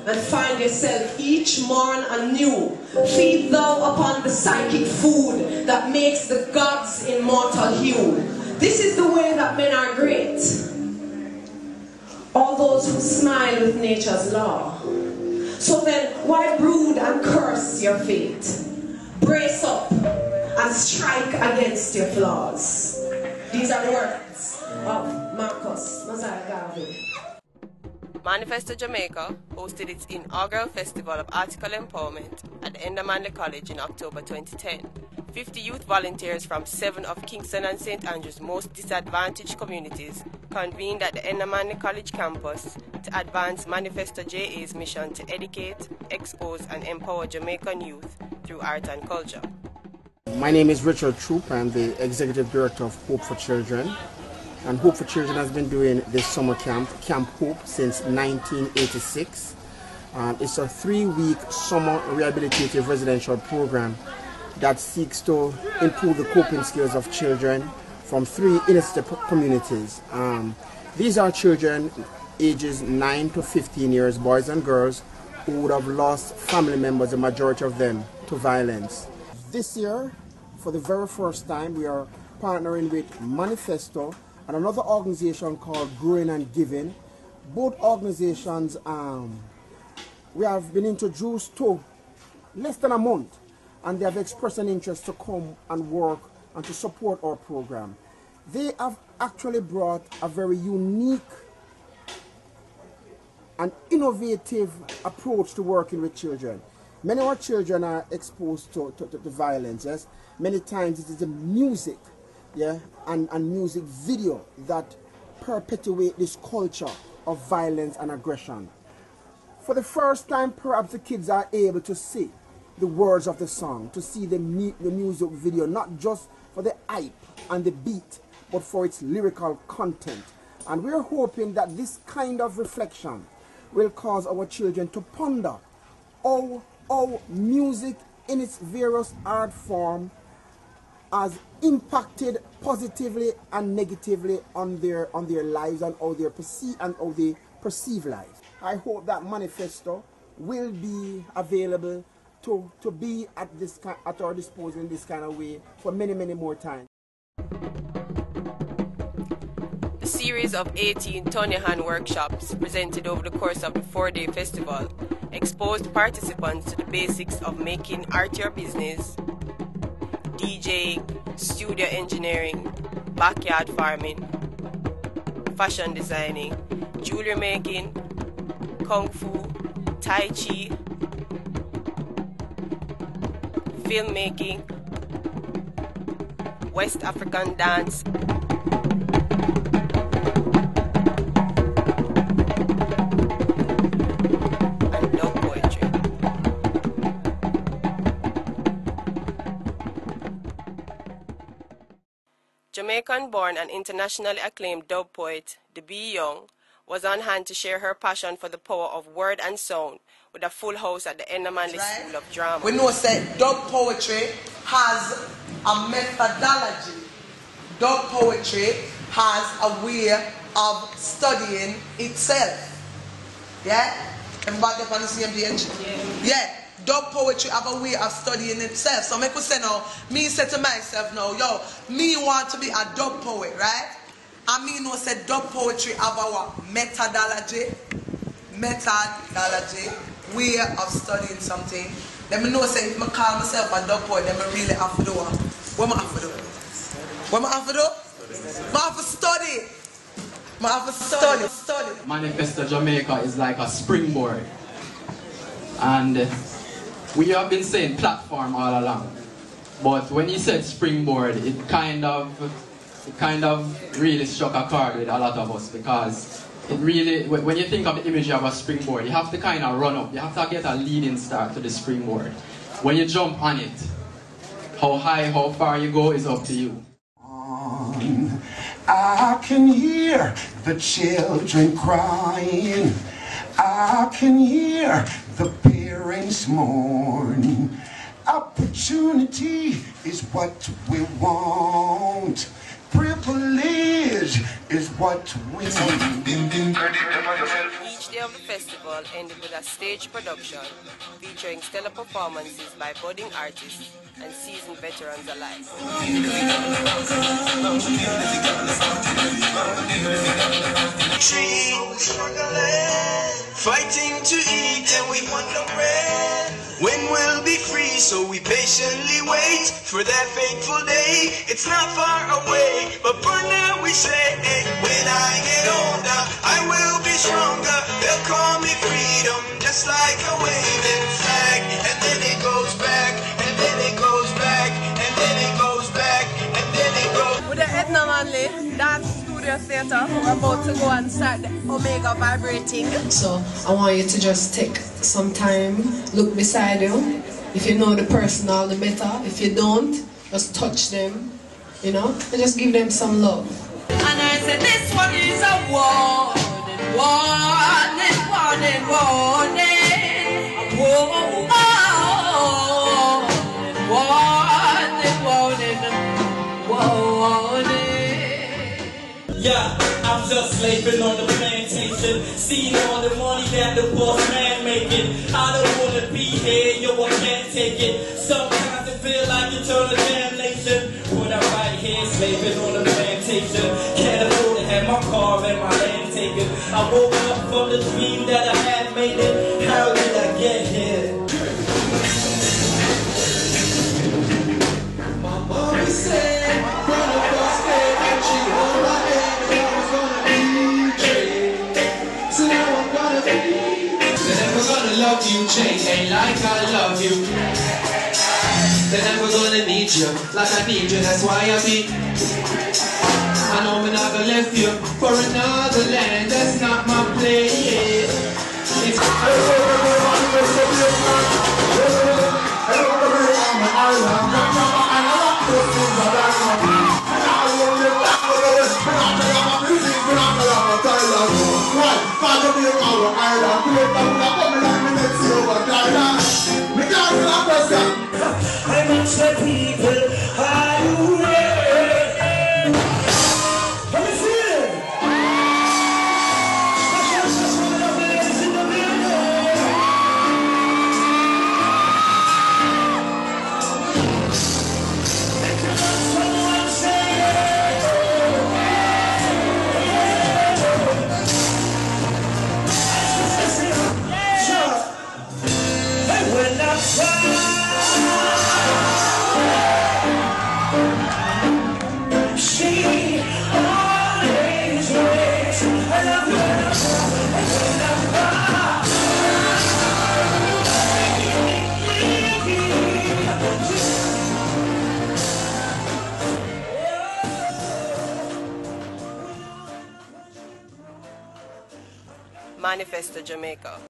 and find yourself each morn anew. Feed thou upon the psychic food that makes the gods immortal hue. This is the way that men are great. All those who smile with nature's law. So then, why brood and curse your fate? Brace up and strike against your flaws. These are the words of Marcus Mosiah Garvey. Manifesto Jamaica hosted its inaugural Festival of Article Empowerment at the Endermanley College in October 2010. 50 youth volunteers from 7 of Kingston and St. Andrew's most disadvantaged communities convened at the Endermanley College campus to advance Manifesto JA's mission to educate, expose, and empower Jamaican youth through art and culture. My name is Richard Troop. I'm the Executive Director of Hope for Children. And Hope for Children has been doing this summer camp, Camp Hope, since 1986. It's a 3-week summer rehabilitative residential program that seeks to improve the coping skills of children from 3 inner-city communities. These are children ages 9 to 15 years, boys and girls, who would have lost family members, the majority of them, to violence. This year, for the very first time, we are partnering with Manifesto and another organization called Growing and Giving. Both organizations we have been introduced to less than a month, and they have expressed an interest to come and work and to support our program. They have actually brought a very unique and innovative approach to working with children. Many of our children are exposed to violence. Yes? Many times it is the music, yeah, and music video that perpetuate this culture of violence and aggression. For the first time, perhaps the kids are able to see the words of the song, to see the music video, not just for the hype and the beat, but for its lyrical content. And we're hoping that this kind of reflection will cause our children to ponder how music in its various art form has impacted positively and negatively on their lives and how they perceive life. I hope that Manifesto will be available to be at our disposal in this kind of way for many, many more times. The series of 18 Tony Hand workshops presented over the course of the 4-day festival exposed participants to the basics of making art your business, DJing, studio engineering, backyard farming, fashion designing, jewelry making, kung fu, tai chi, filmmaking, West African dance, and dub poetry. Jamaican-born and internationally acclaimed dub poet D.B. Young was on hand to share her passion for the power of word and sound with a full house at the Endermanley School of Drama. We know that dub poetry has a methodology. Dub poetry has a way of studying itself. Yeah? Everybody on the same page? Yeah. Dub poetry have a way of studying itself. So I could say now, me say to myself now, yo, me want to be a dub poet, right? I mean, no say dub poetry have our methodology, way of studying something. Let me know say if I call myself a dub poet, then I really have to do what? What am I have to do? What am I have to do? I have to study. I have to study. Manifesto Jamaica is like a springboard. And we have been saying platform all along. But when you said springboard, it kind of really struck a chord with a lot of us, because it really, when you think of the image of a springboard, you have to kind of run up. You have to get a leading start to the springboard. When you jump on it, how high, how far you go is up to you. I can hear the children crying. I can hear the parents mourn. Opportunity is what we want. Privilege is what we need. Each day of the festival ended with a stage production featuring stellar performances by budding artists and seasoned veterans alike. Fighting to eat and we wonder when we'll be free, so we patiently wait for that fateful day. It's not far away, but for now we say, when I get older, I will be stronger. They'll call me freedom, just like a waving flag. And then it goes back, and then it goes back, and then it goes back, and then it goes. With the Ethno Manly Dance Studio Theatre, we're about to go and start the Omega vibrating. So I want you to just take some time, look beside you. If you know the person, all the better. If you don't, just touch them, you know, and just give them some love. And I said, this one is a warning, warning, warning, warning, warning, warning, warning. Yeah, I'm just slaving on the plantation, seeing all the money that the boss man making. I don't wanna be here, yo, I can't take it. Sometimes it feel like eternal damnation. When I'm right here, slaving on the plantation, can't afford to have my car and my land taken. I woke up from the dream that I had made it. How did I get here? My mommy said, when I first came and she held my hand, I was gonna be changed. So now I'm gonna be. They're never gonna love you, change ain't like I love you. They're never gonna need you like I need you, that's why I be. I know I'm not gonna left you for another land, that's not my place. It's I'm the people, are you ready? Let me see it. Ladies in the building. Someone say sure. Hey, when I fly. Manifesto Jamaica.